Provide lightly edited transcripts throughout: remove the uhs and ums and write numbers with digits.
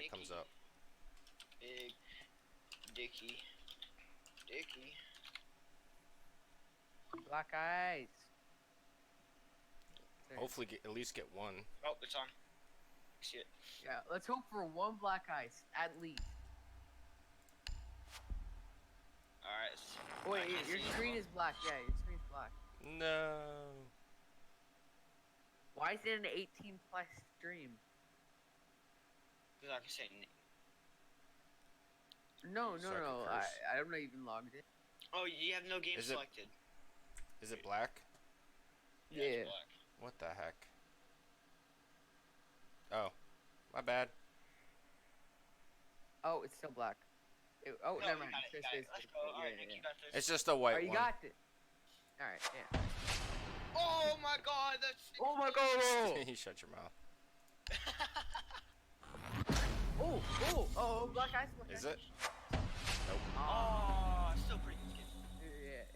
it comes up. Big Dicky. Dicky. Black eyes. Hopefully, at least get one. Oh, it's on. See it. Yeah, let's hope for one black ice at least. Alright. Oh, wait, your screen is black. Yeah, your screen's black. No. Why is it an 18 plus stream? Because I can say No, So I can curse. I'm not even logged in. Oh, you have no game Is it- selected. Is it black? Yeah. Yeah. It's black. What the heck? Oh, my bad. Oh, it's still black. Oh, No, never you mind. got it, you got it. Let's go. Alright, Nick, you got this. It's just a white Oh, you one. got it. Alright, yeah. Oh my god, that's. Oh my god! You shut your mouth. Oh, black ice. Black Is ice. it? Nope. Oh, still pretty good skin.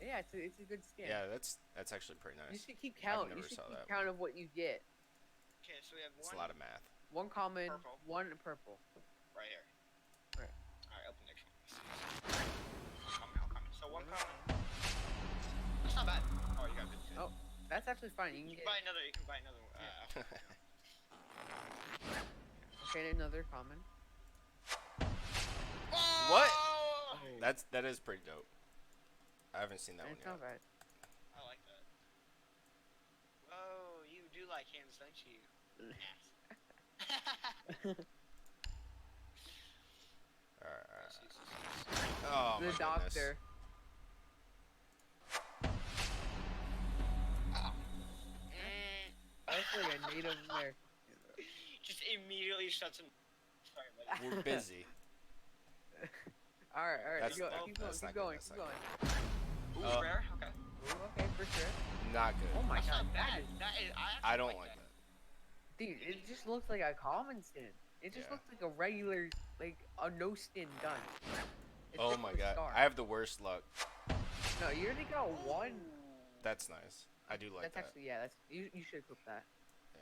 Yeah, it's a good skin. Yeah, that's actually pretty You nice. should keep count. never You should saw keep that count of what you get. Okay, so we have It's one a lot of math. One common, Purple. one purple. right here. Right. Alright, open the next one. One common. So one common. That's not bad. Oh, you got good skin. Oh, that's actually fine. You You can can get buy another. You can buy another. okay, another common. What? Oh! That is pretty dope. I haven't seen that And one it's not yet. bad. I like that. Whoa, you do like hands, don't you? Yes. Alright. Oh my The goodness. doctor. That's like a Native American. Just immediately shuts him. Sorry, buddy. We're busy. Alright, That's- keep that's not going, good, keep that's going. not Ooh, Uh, rare? Okay. Ooh, okay, for sure. Not good. Oh my That's god, not bad. That is, I actually don't like that. Dude, it just looks like a common skin. It just Yeah. looks like a regular, like a no skin gun. Oh Except my for god. star. I have the worst luck. No, you already got one. That's nice. I do like That's that. actually, yeah, that's you should equip that. Yeah.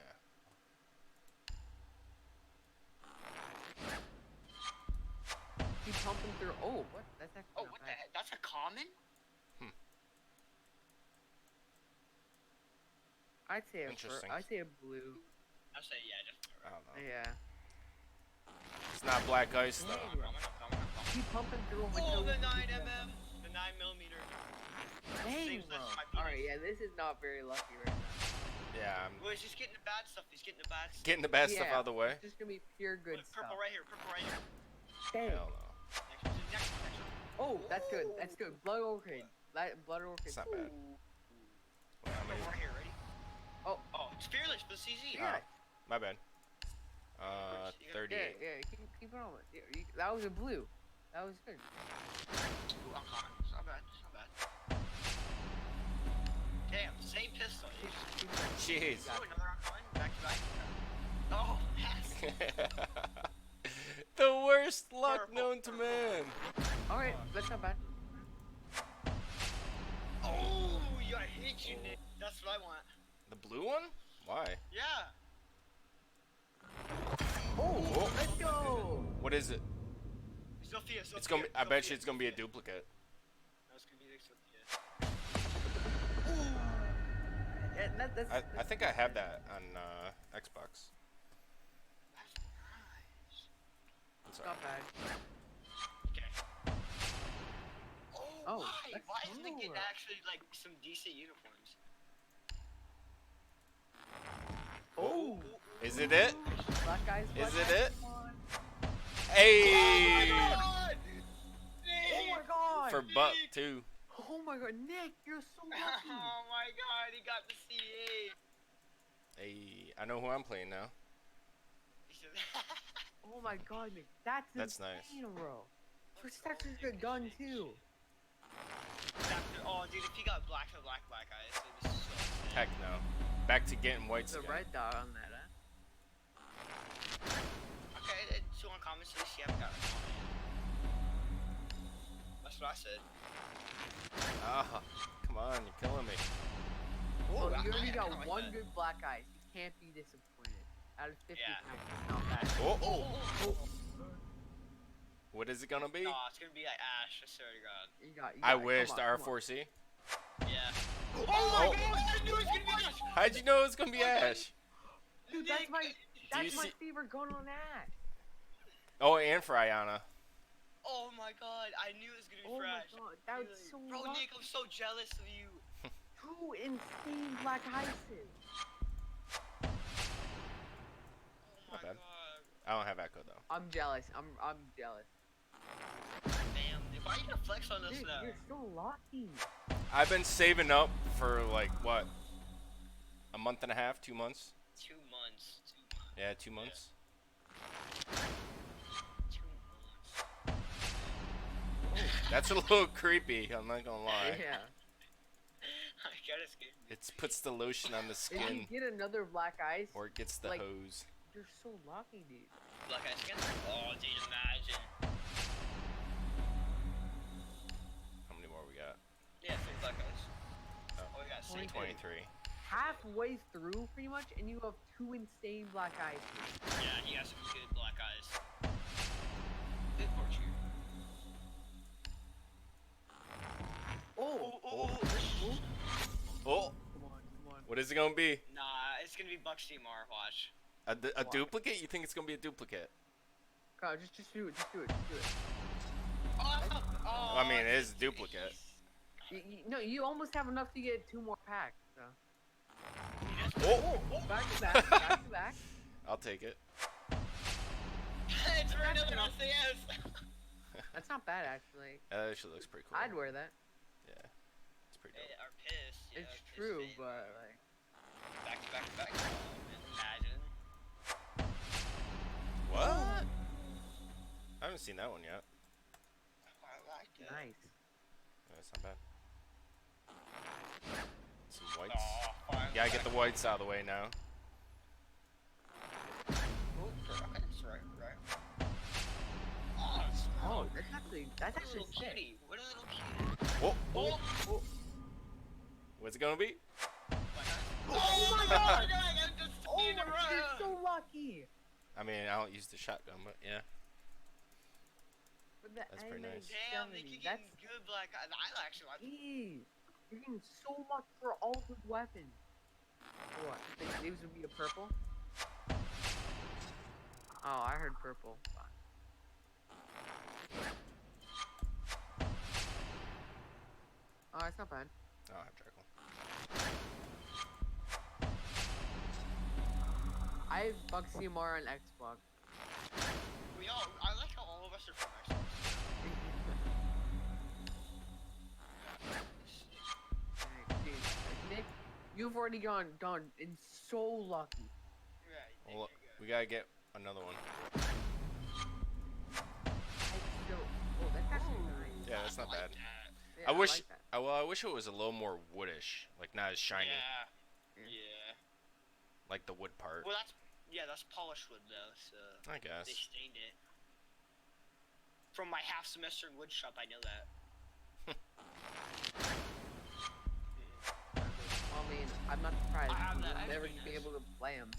Keep pumping through. Oh, what? That's actually Oh, not what the bad. heck? That's a common? I'd say Interesting. I'd say a blue. I'll say, yeah, just. I don't know. Yeah. It's not black ice though. Hey. I'm coming. Keep pumping through them Oh, until the you 9 keep them. mm. The 9mm. Dang, Seems bro. that's my Alright, penis. yeah, this is not very lucky right now. Yeah, I'm Well, he's just getting the bad stuff. He's getting the bad stuff. getting the bad stuff Yeah, out of the way. It's just gonna be pure good Look, stuff. purple right here. Purple right here. Dang. Hell no. Next one. Oh, that's good. That's good. Blood orchid. Blood orchid. It's not bad. Ooh. Wait, how many- Purple right here. Ready? Oh. Oh, it's fearless for the CZ. Yeah. My bad. Yeah, 38. yeah. Keep it on. Yeah, that was a blue. That was good. Ooh, I'm coming. It's not bad. It's not bad. Damn, same pistol. Keep going. Jeez. Oh, another uncommon. Back to back. Oh, yes. The worst luck Purple, known to purple. man. All right, that's not bad. Oh, you gotta hit you, Nick. That's what I want. The blue one? Why? Yeah. Oh, let's go. What is it? Sophia. It's gonna. I bet you it's gonna be a duplicate. No, it's gonna be the Sophia. Yeah, that's I think I have that on Xbox. That's nice. I'm sorry. not bad. Okay. Oh, why? that's Why isn't it getting cool. actually like some decent uniforms? Oh, Is it it? black guys. Is black it guys, it? come on. Hey! God! Oh my god. For buck too. Oh my god, Nick, you're so lucky. Oh my god, he got the C8. Hey, I know who I'm playing now. He said, Oh my god, Nick, that's That's nice. insane, bro. For such a good gun too. oh, dude, if he got black eyes, it'd be so sick. Heck no. Back to getting whites The again. red dot on that, huh? Okay, two uncommons, so at least you haven't got a common. That's what I said. Ah, come on, you're killing me. Well, I- you already I got kinda like one that. good black eyes. You can't be disappointed. Out of 50 Yeah. times, it's not bad. Oh, oh. Oh, What is it gonna be? No, it's gonna be like Ash. I swear to God. I come wish on, the come on. R4C. Yeah. Oh my God! I knew it was gonna be Ash. How'd you know it was gonna be Ash? Dude, that's my you that's my see- favorite gun on Ash. Oh, and for Ayana. Oh my God! I knew it was gonna be Oh my Ash. god, that was so Bro, lucky. Nick, I'm so jealous of you. 2 insane black ices. Oh my Not bad. God. I don't have Echo though. I'm jealous. I'm jealous. Damn, dude, why are you gonna flex on us Dude, now? you're so lucky. I've been saving up for like what? A month and a half, 2 months? 2 months. 2 months. Yeah, 2 months. 2 months. That's a little creepy, I'm not gonna lie. Yeah. I gotta skip. It puts the lotion on the If you skin, get another black ice, or it gets the like- hose. you're so lucky, dude. Black Ice again? Oh, dude, imagine. How many more we got? Yeah, 3 Black Ice. Oh. Oh, we got 6. 23. Halfway through, pretty much, and you have 2 insane black ices. Yeah, he got some good Black Eyes. Good fortune. Oh, Oh. Oh, come on. what is it gonna be? Nah, it's gonna be Bucks DMR, watch. A duplicate? You think it's gonna be a duplicate? God, just do it. Just do it. Oh, I mean, it is a duplicate. No, you almost have enough to get 2 more packs. So. Oh, Back to back. Back to back. I'll take it. It's right up in our CS. That's not bad, actually. That actually looks pretty cool. I'd wear that. Yeah, it's pretty They dope. are pissed. Yeah, It's pissed true, fan. but like. Back to back to back. Oh, man, imagine. What? I haven't seen that one yet. I like it. Nice. That's not bad. Some whites. Oh, finally. Gotta get the whites out of the way now. Oh, right. Oh, it's Oh, that's actually little sick. kitty. What a little kitty. Oh, Oh, Oh, what's it gonna be? oh my God! I'm just oh in a my, row. you're so lucky. I mean, I don't use the shotgun, but yeah. With the That's pretty NA nice. Damn, they 70, keep that's getting good Black Eyes. I actually like. jeez. You're getting so much for all the weapons. What? These would be a purple? Oh, I heard purple. Fuck. Oh, it's not bad. I don't have Draco. I have Bug CMR on Xbox. I like how all of us are from Xbox. Dude, Nick, you've already gone and so lucky. Right. Well, we gotta get another one. I still, oh, that's actually nice. Yeah, that's not bad. Yeah, I wish. like that. I wish it was a little more woodish, like not as shiny, Yeah. like the wood part. Well, that's polished wood though, so I guess. they stained it. From my half semester in wood shop, I know that. I mean, I'm not surprised. I have that You'll never experience. be able to play them.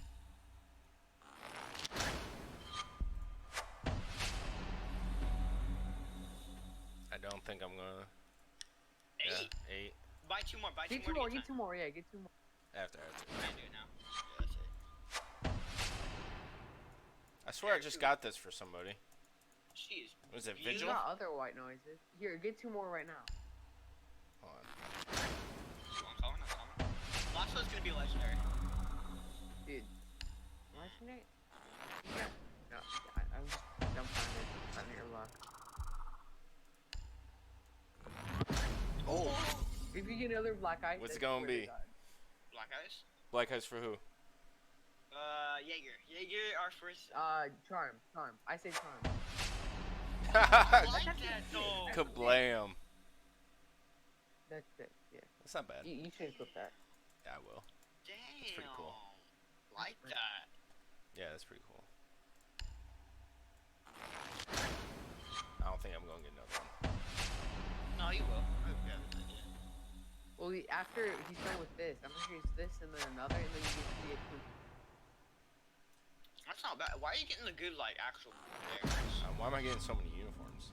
I don't think I'm gonna. 8. Yeah, 8 Buy 2 more. Buy 2 Get 2 more. more, to get 2 more, yeah, get 2 more. after. Can't do it now. Yeah, that's it. I swear I just got this for somebody. Jeez. Was it You You Vigil? got other white noises. Here, get 2 more right now. Hold on. You want calling? I'm calling. Last one's gonna be legendary. Dude. Legendary? Yeah. No, I'm just dumbfounded on your luck. Oh. If you get another black eye, What's it then gonna swear to be? God. Black Eyes. Black eyes for who? Jaeger. Jaeger, our first. Charm. I say charm. I like that though. Kablam. That's it, yeah. That's not bad. You should clip that. Yeah, I will. Damn. pretty cool. Like that. Yeah, that's pretty cool. I don't think I'm gonna get another one. No, you will. Well, after he's done with this, I'm gonna use this and then another, and then you get to get two. That's not bad. Why are you getting the good, like, actual players? Why am I getting so many uniforms? ones.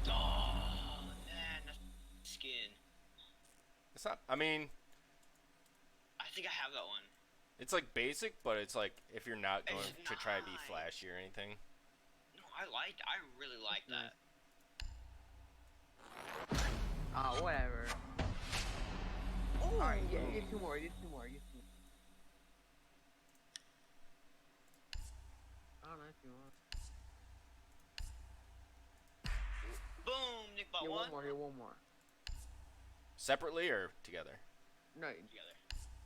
Oh man, that's skin. It's not. I mean, I think I have that one. it's like basic, but it's like if you're not going It's to try to be nice. flashy or anything. No, I really like that. Whatever. Oh, Alright, get two more. Get two more. Get two more. I don't know if you want. boom, Nick bought Get one. one more. Get one more. Separately or together? No, Together.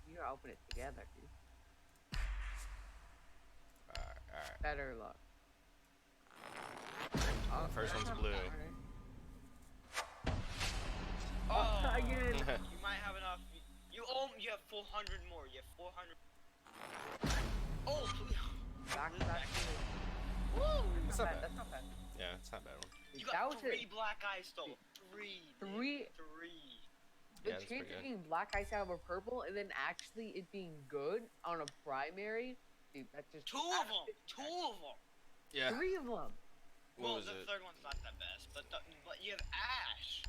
you gotta open it together, dude. Alright. Better luck. First that's one's not blue. bad, right? Oh, Again. you might have enough. You have 400 more. You have 400. Oh, please. Back. Woo! It's not bad. That's not bad. Yeah, it's not a bad one. You That got was three it. black eyes though. Three. Nick. Three. Three. The Yeah, that's pretty chance of good. getting black ice out of a purple and then actually it being good on a primary, dude, that's just Two of them. Two of them. Yeah. Three of them. What Well, was the it? third one's not the best, but you have Ash,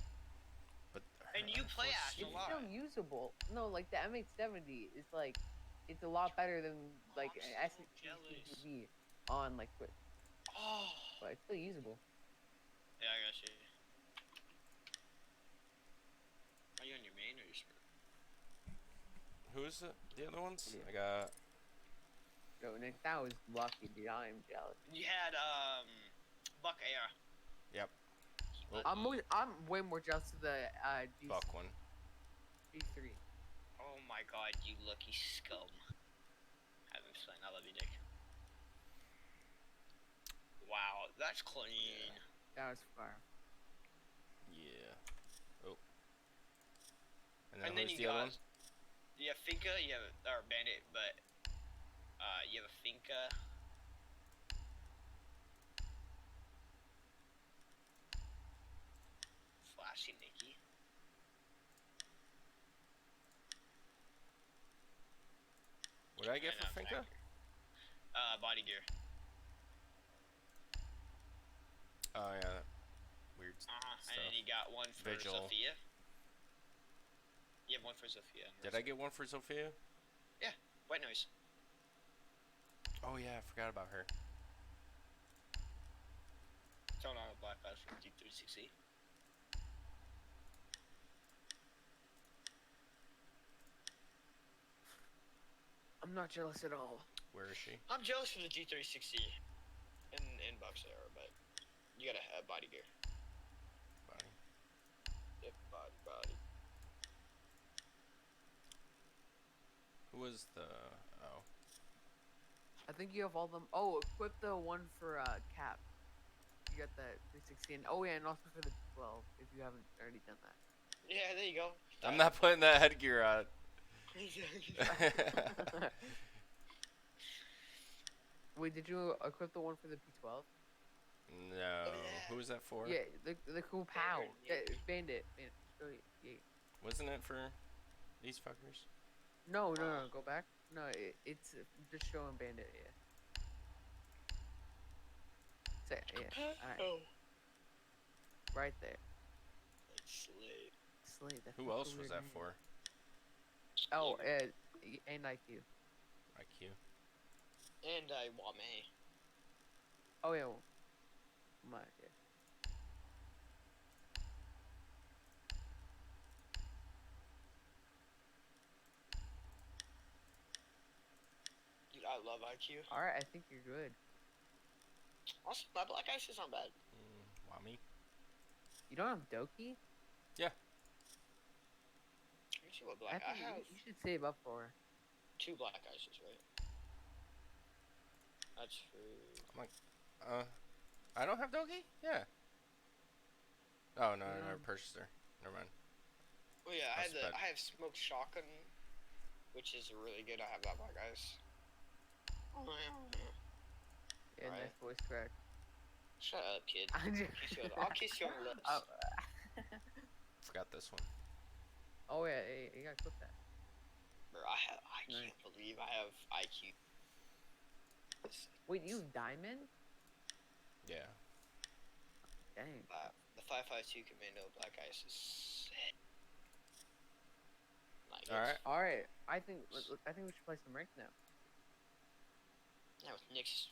But and you play Ash a It's lot. still usable. No, like the M870 is like, it's a lot better than like I'm so SCTV on like Twitch, Oh. but it's still usable. Yeah, I got you. Are you on your main or your smart? Who is it? The other ones? Yeah. I got. No, Nick, that was lucky, dude. I am jealous. You had Buck Air. Yep. Oh, I'm way more jealous of the Buck one. G3. Oh my god, you lucky scum. Have him slain. I love you, Nick. Wow, that's clean. That was fire. Yeah. Oh. And And then, then who's you the other got, one? you have Finka, you have or Bandit, but you have a Finka. Flashy Nikki. What did I get And, for Finka? Body gear. Oh yeah. Weird And stuff. then you got one for Vigil. Sophia. You have one for Sophia. Did I get one for Sophia? White noise. Oh yeah, I forgot about her. Throwing on a black eyes from D360. I'm not jealous at all. Where is she? I'm jealous for the G360 in Buck's era, but you gotta have body gear. Body. Yep, body. Who was the? Oh. I think you have all them. Oh, equip the one for Cap. You got that 360. And, oh yeah, and also for the 12 if you haven't already done that. Yeah, there you go. I'm not putting that headgear on. Wait, did you equip the one for the P12? No. yeah. Who was that for? Yeah, the cool POW. Bandit, Bandit. Oh, yeah. Wasn't it for these fuckers? No, go back. No, it's just showing Bandit, yeah. Alright, Oh. right there. Slave. Slay, that's Who such a else was weird that name. for? Oh, and IQ. IQ. And Wame. Oh yeah, well, my yeah. Dude, I love IQ. All right, I think you're good. Also, my black ice is not bad. Wami. You don't have Doki? Yeah. Let me see what I black I think have. you should save up for her. 2 black ices, right? That's true. I don't have Dogi? Yeah. Oh no, I Yeah. purchased her. Never mind. Oh yeah, That's bad. I have smoked shotgun, which is really good. I have that black ice. Yeah, Right. nice voice crack. Shut up, kid. I'm I'll kiss you on the lips. Forgot this one. Oh yeah, you gotta clip that. Bro, I Nice. can't believe I have IQ. Wait, you have Diamond? Yeah. 5.52 Commando Black Ice is sick. Like, All right. All right, I think we should play some rank now. Yeah, with Nick's